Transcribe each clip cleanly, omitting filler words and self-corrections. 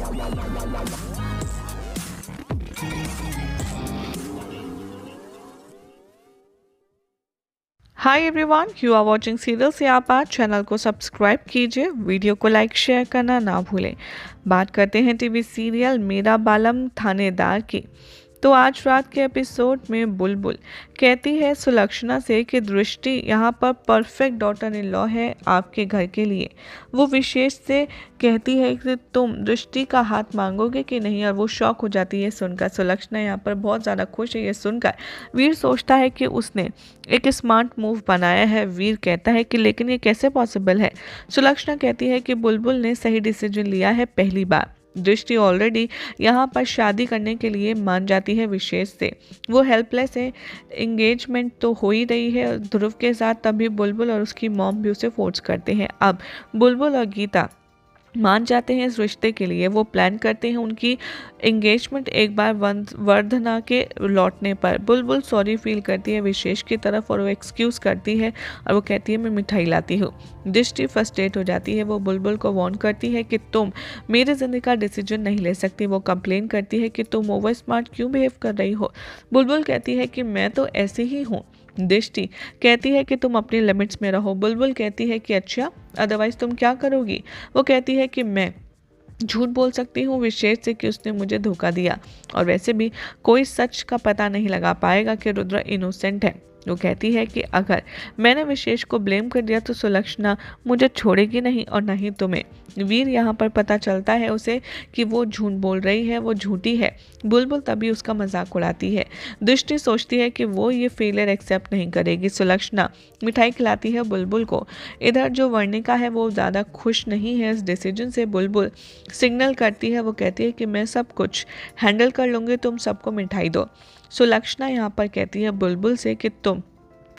Hi everyone, you are watching serial से आप आज चैनल को सब्सक्राइब कीजिए, वीडियो को लाइक शेयर करना ना भूलें। बात करते हैं टीवी सीरियल मेरा बालम थानेदार की। तो आज रात के एपिसोड में बुलबुल कहती है सुलक्षणा से कि दृष्टि यहाँ पर परफेक्ट डॉटर इन लॉ है आपके घर के लिए। वो विशेष से कहती है कि तुम दृष्टि का हाथ मांगोगे कि नहीं, और वो शॉक हो जाती है सुनकर। सुलक्षणा यहाँ पर बहुत ज़्यादा खुश है ये सुनकर। वीर सोचता है कि उसने एक स्मार्ट मूव बनाया है। वीर कहता है कि लेकिन ये कैसे पॉसिबल है। सुलक्षणा कहती है कि बुलबुल ने सही डिसीजन लिया है पहली बार। दृष्टि ऑलरेडी यहाँ पर शादी करने के लिए मान जाती है विशेष से। वो हेल्पलेस है। एंगेजमेंट तो हो ही रही है ध्रुव के साथ, तभी बुलबुल और उसकी मॉम भी उसे फोर्स करते हैं। अब बुलबुल और गीता मान जाते हैं इस रिश्ते के लिए। वो प्लान करते हैं उनकी एंगेजमेंट एक बार वर्धना के लौटने पर। बुलबुल सॉरी फील करती है विशेष की तरफ और वो एक्सक्यूज़ करती है और वो कहती है मैं मिठाई लाती हूँ। दृष्टि फ्रस्ट्रेट हो जाती है। वो बुलबुल को वार्न करती है कि तुम मेरे ज़िंदगी का डिसीजन नहीं ले सकती। वो कंप्लेन करती है कि तुम ओवर स्मार्ट क्यों बिहेव कर रही हो। बुलबुल कहती है कि मैं तो ऐसे ही हूँ। दृष्टि कहती है कि तुम अपनी लिमिट्स में रहो। बुलबुल कहती है कि अच्छा, अदरवाइज तुम क्या करोगी। वो कहती है कि मैं झूठ बोल सकती हूँ विशेष से कि उसने मुझे धोखा दिया, और वैसे भी कोई सच का पता नहीं लगा पाएगा कि रुद्र इनोसेंट है। वो कहती है कि अगर मैंने विशेष को ब्लेम कर दिया तो सुलक्षणा मुझे छोड़ेगी नहीं और न ही तुम्हें। वीर यहाँ पर पता चलता है उसे कि वो झूठ बोल रही है, वो झूठी है। बुलबुल तभी उसका मजाक उड़ाती है। दृष्टि सोचती है कि वो ये फेलियर एक्सेप्ट नहीं करेगी। सुलक्षणा मिठाई खिलाती है बुलबुल को। इधर जो वर्णिका है वो ज़्यादा खुश नहीं है इस डिसीजन से। बुलबुल सिग्नल करती है। वो कहती है कि मैं सब कुछ हैंडल कर लूँगी, तुम सबको मिठाई दो। सुलक्षणा यहाँ पर कहती है बुलबुल से कि तुम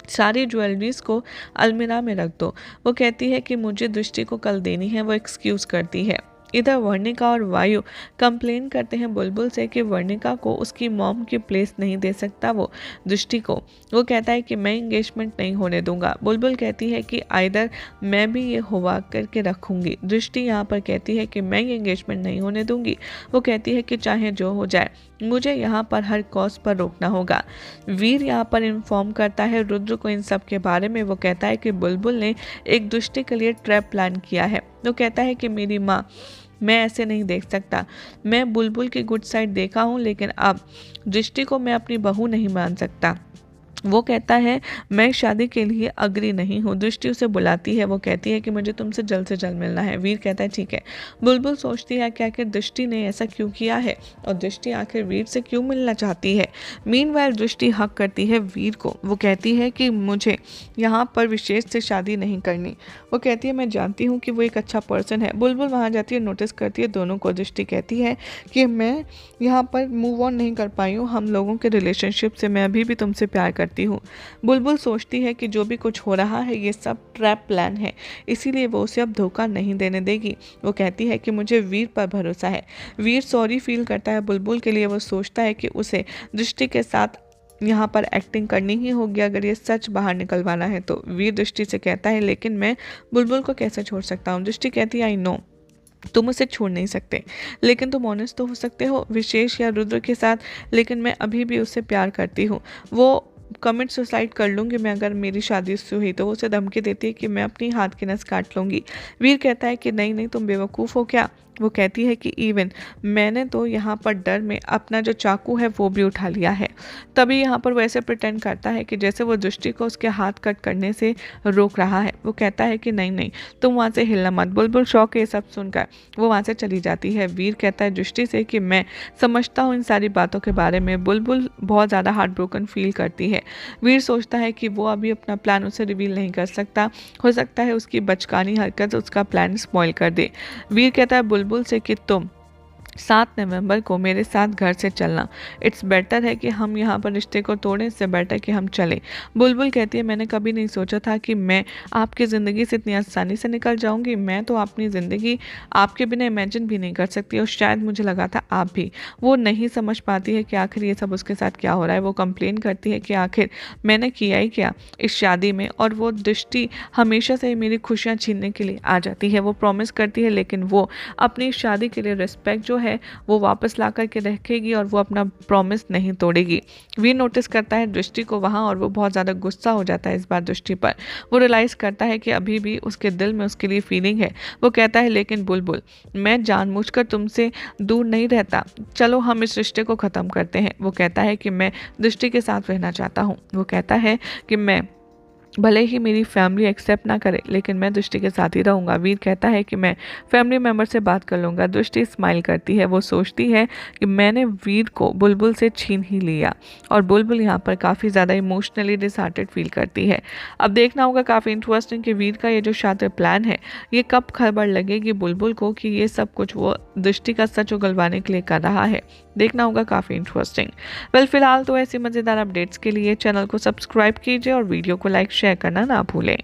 सारी ज्वेलरीज को अलमीरा में रख दो। वो कहती है कि मुझे दृष्टि को कल देनी है। वो एक्सक्यूज़ करती है। इधर वर्णिका और वायु कंप्लेन करते हैं बुलबुल से कि वर्णिका को उसकी मॉम की प्लेस नहीं दे सकता वो दृष्टि को। वो कहता है कि मैं एंगेजमेंट नहीं होने दूंगा। बुलबुल कहती है कि आइदर मैं भी ये हुआ करके रखूंगी। दृष्टि यहाँ पर कहती है कि मैं एंगेजमेंट नहीं होने दूंगी। वो कहती है कि चाहे जो हो जाए मुझे यहाँ पर हर कॉस्ट पर रोकना होगा। वीर यहाँ पर इन्फॉर्म करता है रुद्र को इन सब के बारे में। वो कहता है कि बुलबुल ने एक दृष्टि के लिए ट्रैप प्लान किया है। वो कहता है कि मेरी माँ, मैं ऐसे नहीं देख सकता। मैं बुलबुल की गुड साइड देखा हूँ, लेकिन अब दृष्टि को मैं अपनी बहू नहीं मान सकता। वो कहता है मैं शादी के लिए अग्री नहीं हूँ। दृष्टि उसे बुलाती है। वो कहती है कि मुझे तुमसे जल्द से जल्द मिलना है। वीर कहता है ठीक है। बुलबुल सोचती है कि आखिर दृष्टि ने ऐसा क्यों किया है और दृष्टि आखिर वीर से क्यों मिलना चाहती है। मीनवाइल दृष्टि हक करती है वीर को। वो कहती है कि मुझे यहाँ पर विशेष से शादी नहीं करनी। वो कहती है मैं जानती हूँ कि वो एक अच्छा पर्सन है। बुलबुल वहाँ जाती है, नोटिस करती है दोनों को। दृष्टि कहती है कि मैं यहाँ पर मूव ऑन नहीं कर पाई हूँ हम लोगों के रिलेशनशिप से, मैं अभी भी तुमसे प्यार करती हूँ। बुलबुल सोचती है कि जो भी कुछ हो रहा है ये सब ट्रैप प्लान है, इसीलिए वो उसे अब धोखा नहीं देने देगी। वो कहती है कि मुझे वीर पर भरोसा है। वीर सॉरी फील करता है बुलबुल के लिए। वो सोचता है कि उसे दृष्टि के साथ यहाँ पर एक्टिंग करनी ही होगी अगर ये सच बाहर निकलवाना है तो। वीर दृष्टि से कहता है लेकिन मैं बुलबुल को कैसे छोड़ सकता हूँ। दृष्टि कहती है आई नो तुम उसे छोड़ नहीं सकते, लेकिन तुम ऑनेस्ट तो हो सकते हो विशेष या रुद्र के साथ। लेकिन मैं अभी भी उससे प्यार करती हूँ। वो कमिट सुसाइड कर लूँगी मैं अगर मेरी शादी उससे हुई तो। वो उसे धमकी देती है कि मैं अपनी हाथ की नस काट लूँगी। वीर कहता है कि नहीं नहीं, तुम बेवकूफ़ हो क्या। वो कहती है कि इवन मैंने तो यहाँ पर डर में अपना जो चाकू है वो भी उठा लिया है। तभी यहाँ पर वो ऐसे प्रिटेंड करता है कि जैसे वो दृष्टि को उसके हाथ कट करने से रोक रहा है। वो कहता है कि नहीं नहीं, तुम वहाँ से हिलना मत। बुलबुल शौक है ये सब सुनकर। वो वहाँ से चली जाती है। वीर कहता है दृष्टि से कि मैं समझता हूँ इन सारी बातों के बारे में। बुलबुल बहुत ज़्यादा हार्ट ब्रोकन फील करती है। वीर सोचता है कि वो अभी अपना प्लान उसे रिवील नहीं कर सकता। हो सकता है उसकी बचकानी हरकत उसका प्लान स्पॉइल कर दे। वीर कहता है बुलबुल से कि तुम 7 नवंबर को मेरे साथ घर से चलना। इट्स बेटर है कि हम यहाँ पर रिश्ते को तोड़ें, इससे बेटर कि हम चलें। बुलबुल कहती है, मैंने कभी नहीं सोचा था कि मैं आपकी ज़िंदगी से इतनी आसानी से निकल जाऊँगी। मैं तो अपनी ज़िंदगी आपके बिना इमेजिन भी नहीं कर सकती और शायद मुझे लगा था आप भी। वो नहीं समझ पाती है कि आखिर ये सब उसके साथ क्या हो रहा है। वो कंप्लेन करती है कि आखिर मैंने किया ही क्या इस शादी में, और वो दृष्टि हमेशा से ही मेरी खुशियाँ छीनने के लिए आ जाती है। वो प्रॉमिस करती है लेकिन वो अपनी शादी के लिए रिस्पेक्ट जो है वो वापस ला करके रखेगी और वो अपना प्रॉमिस नहीं तोड़ेगी। वीर नोटिस करता है दृष्टि को वहाँ और वो बहुत ज़्यादा गुस्सा हो जाता है इस बार दृष्टि पर। वो रियलाइज़ करता है कि अभी भी उसके दिल में उसके लिए फीलिंग है। वो कहता है, लेकिन बुलबुल, मैं जानबूझकर तुमसे दूर नहीं रहता, चलो हम इस रिश्ते को ख़त्म करते हैं। वो कहता है कि मैं दृष्टि के साथ रहना चाहता हूँ। वो कहता है कि मैं भले ही मेरी फैमिली एक्सेप्ट ना करे लेकिन मैं दृष्टि के साथ ही रहूँगा। वीर कहता है कि मैं फैमिली मेम्बर से बात कर लूँगा। दृष्टि स्माइल करती है। वो सोचती है कि मैंने वीर को बुलबुल से छीन ही लिया, और बुलबुल यहाँ पर काफ़ी ज़्यादा इमोशनली डिसहार्टेड फील करती है। अब देखना होगा काफ़ी इंटरेस्टिंग कि वीर का ये जो शातिर प्लान है ये कब खबर लगेगी बुलबुल को कि ये सब कुछ वो दृष्टि का सच उगलवाने के लिए कर रहा है। देखना होगा काफ़ी इंटरेस्टिंग। वेल, फिलहाल तो ऐसी मज़ेदार अपडेट्स के लिए चैनल को सब्सक्राइब कीजिए और वीडियो को लाइक शेयर करना ना भूलें।